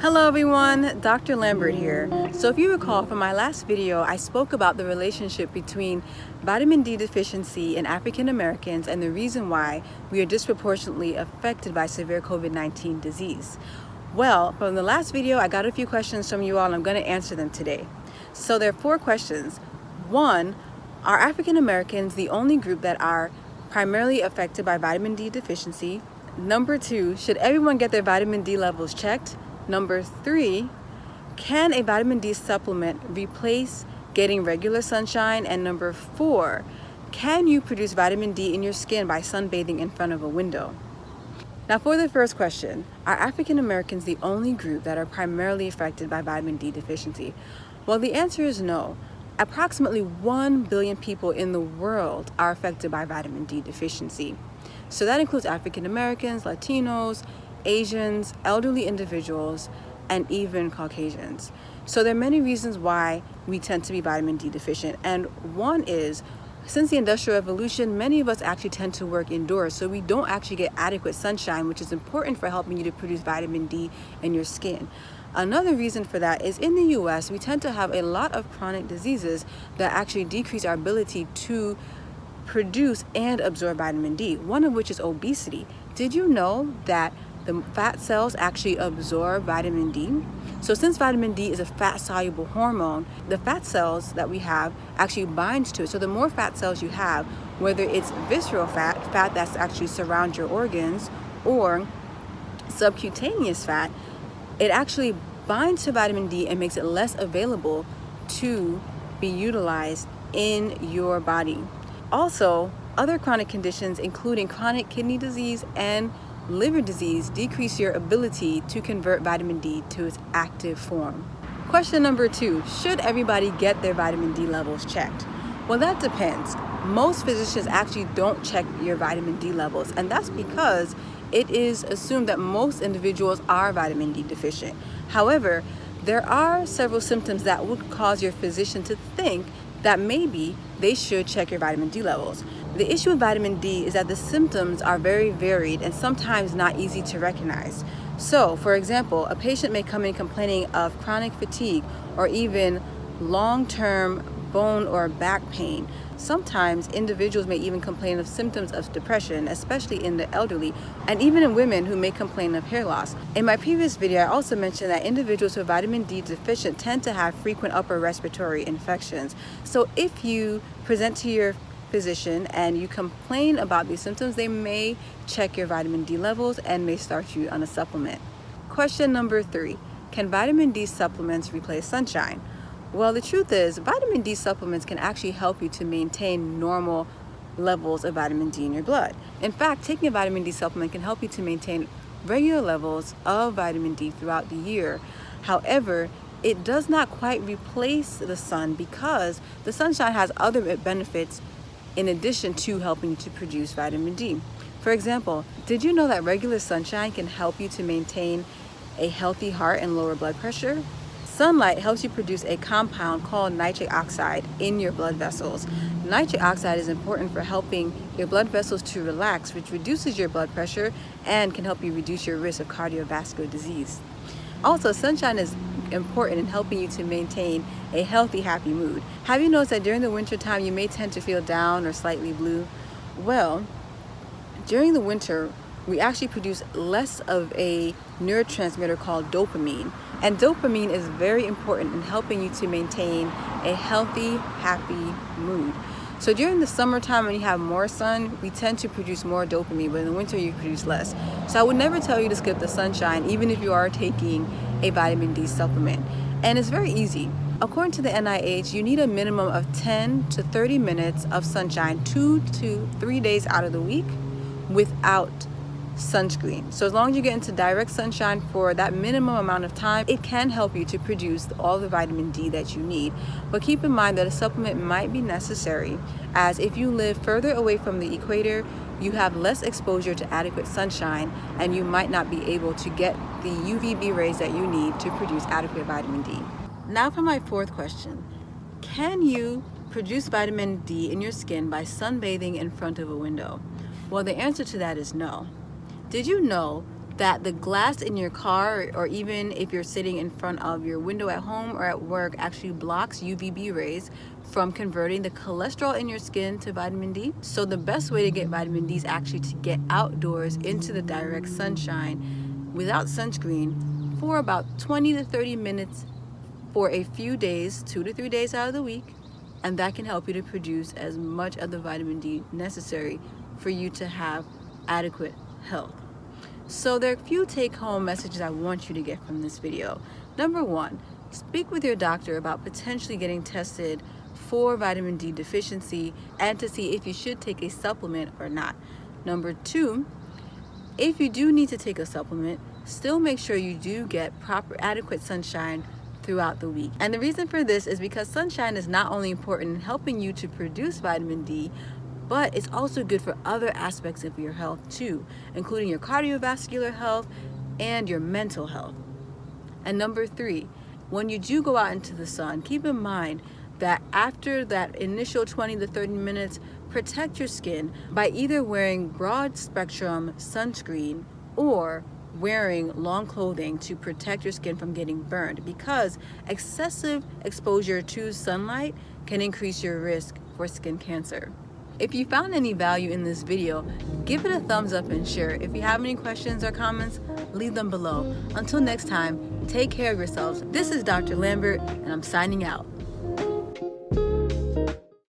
Hello everyone, Dr. Lambert here. So if you recall from my last video, I spoke about the relationship between vitamin D deficiency in African Americans and the reason why we are disproportionately affected by severe COVID-19 disease. Well, from the last video, I got a few questions from you all and I'm going to answer them today. So there are 4 questions. 1, are African Americans the only group that are primarily affected by vitamin D deficiency? Number 2, should everyone get their vitamin D levels checked? Number 3, can a vitamin D supplement replace getting regular sunshine? And number 4, can you produce vitamin D in your skin by sunbathing in front of a window? Now for the first question, are African Americans the only group that are primarily affected by vitamin D deficiency? Well, the answer is no. Approximately 1 billion people in the world are affected by vitamin D deficiency. So that includes African Americans, Latinos, Asians, elderly individuals, and even Caucasians. So there are many reasons why we tend to be vitamin D deficient. And one is, since the Industrial Revolution, many of us actually tend to work indoors, so we don't actually get adequate sunshine, which is important for helping you to produce vitamin D in your skin. Another reason for that is in the US, we tend to have a lot of chronic diseases that actually decrease our ability to produce and absorb vitamin D, one of which is obesity. Did you know that the fat cells actually absorb vitamin D? So since vitamin D is a fat-soluble hormone, the fat cells that we have actually binds to it. So the more fat cells you have, whether it's visceral fat, fat that's actually surrounds your organs, or subcutaneous fat, it actually binds to vitamin D and makes it less available to be utilized in your body. Also, other chronic conditions, including chronic kidney disease and liver disease, decrease your ability to convert vitamin D to its active form. Question number 2, should everybody get their vitamin D levels checked? Well, that depends. Most physicians actually don't check your vitamin D levels, and that's because it is assumed that most individuals are vitamin D deficient. However, there are several symptoms that would cause your physician to think that maybe they should check your vitamin D levels. The issue with vitamin D is that the symptoms are very varied and sometimes not easy to recognize. So, for example, a patient may come in complaining of chronic fatigue or even long-term bone or back pain. Sometimes individuals may even complain of symptoms of depression, especially in the elderly, and even in women who may complain of hair loss. In my previous video, I also mentioned that individuals who are vitamin D deficient tend to have frequent upper respiratory infections. So if you present to your physician and you complain about these symptoms, they may check your vitamin D levels and may start you on a supplement. Question number 3, can vitamin D supplements replace sunshine? Well, the truth is, vitamin D supplements can actually help you to maintain normal levels of vitamin D in your blood. In fact, taking a vitamin D supplement can help you to maintain regular levels of vitamin D throughout the year. However, it does not quite replace the sun because the sunshine has other benefits in addition to helping you to produce vitamin D. For example, did you know that regular sunshine can help you to maintain a healthy heart and lower blood pressure? Sunlight helps you produce a compound called nitric oxide in your blood vessels. Nitric oxide is important for helping your blood vessels to relax, which reduces your blood pressure and can help you reduce your risk of cardiovascular disease. Also, sunshine is important in helping you to maintain a healthy, happy mood. Have you noticed that during the winter time you may tend to feel down or slightly blue? Well, during the winter, we actually produce less of a neurotransmitter called dopamine. And dopamine is very important in helping you to maintain a healthy, happy mood. So during the summertime when you have more sun, we tend to produce more dopamine, but in the winter you produce less. So I would never tell you to skip the sunshine, even if you are taking a vitamin D supplement. And it's very easy. According to the NIH, you need a minimum of 10 to 30 minutes of sunshine 2 to 3 days out of the week without sunscreen. So as long as you get into direct sunshine for that minimum amount of time, it can help you to produce all the vitamin D that you need. But keep in mind that a supplement might be necessary, as if you live further away from the equator, you have less exposure to adequate sunshine and you might not be able to get the UVB rays that you need to produce adequate vitamin D. Now for my 4th question. Can you produce vitamin D in your skin by sunbathing in front of a window? Well, the answer to that is no. Did you know that the glass in your car, or even if you're sitting in front of your window at home or at work, actually blocks UVB rays from converting the cholesterol in your skin to vitamin D. So the best way to get vitamin D is actually to get outdoors into the direct sunshine without sunscreen for about 20 to 30 minutes for a few days, 2 to 3 days out of the week, and that can help you to produce as much of the vitamin D necessary for you to have adequate health. So there are a few take-home messages I want you to get from this video. Number one, speak with your doctor about potentially getting tested for vitamin D deficiency and to see if you should take a supplement or not. Number two, if you do need to take a supplement, still make sure you do get proper adequate sunshine throughout the week. And the reason for this is because sunshine is not only important in helping you to produce vitamin D, but it's also good for other aspects of your health too, including your cardiovascular health and your mental health. And number three, when you do go out into the sun, keep in mind that after that initial 20 to 30 minutes, protect your skin by either wearing broad spectrum sunscreen or wearing long clothing to protect your skin from getting burned, because excessive exposure to sunlight can increase your risk for skin cancer. If you found any value in this video, give it a thumbs up and share. If you have any questions or comments, leave them below. Until next time, take care of yourselves. This is Dr. Lambert, and I'm signing out.